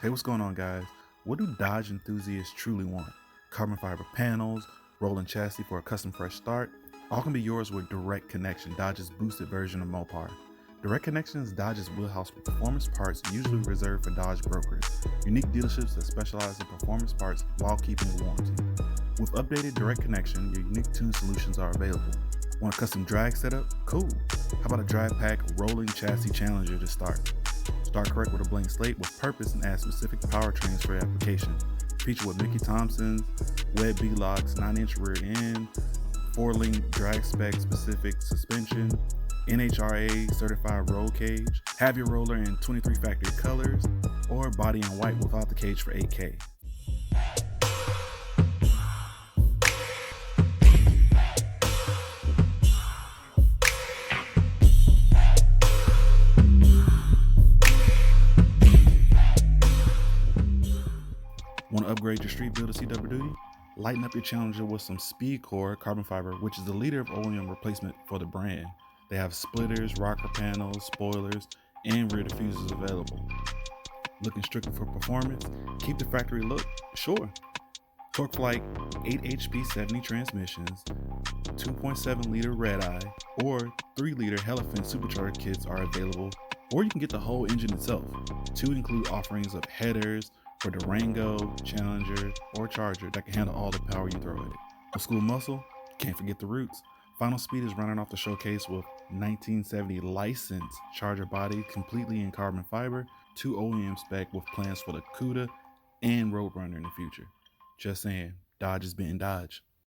Hey, what's going on, guys? What do Dodge enthusiasts truly want? Carbon fiber panels, rolling chassis for a custom fresh start? All can be yours with Direct Connection, Dodge's boosted version of Mopar. Direct Connection is Dodge's wheelhouse with performance parts usually reserved for Dodge brokers, unique dealerships that specialize in performance parts while keeping the warranty. With updated Direct Connection, your unique tune solutions are available. Want a custom drag setup? Cool. How about a drag pack rolling chassis challenger to start? Start correct with a blank slate with purpose and add specific powertrains for your application. Featured with Mickey Thompson's, Web B-Locks, 9-inch rear end, 4-link drag spec specific suspension, NHRA certified roll cage, have your roller in 23 factory colors, or body in white without the cage for 8K. Want to upgrade your street build to see double duty? Lighten up your Challenger with some Speed Core carbon fiber, which is the leader of OEM replacement for the brand. They have splitters, rocker panels, spoilers, and rear diffusers available. Looking strictly for performance? Keep the factory look? Sure. TorqueFlite 8 HP 70 transmissions, 2.7 liter red eye, or 3 liter Helifin supercharged kits are available, or you can get the whole engine itself. Two include offerings of headers for Durango, Challenger, or Charger that can handle all the power you throw at it. Old school muscle? Can't forget the roots. Final Speed is running off the showcase with 1970 licensed Charger body completely in carbon fiber, 2 OEM spec with plans for the CUDA and Roadrunner in the future. Just saying, Dodge is being Dodge.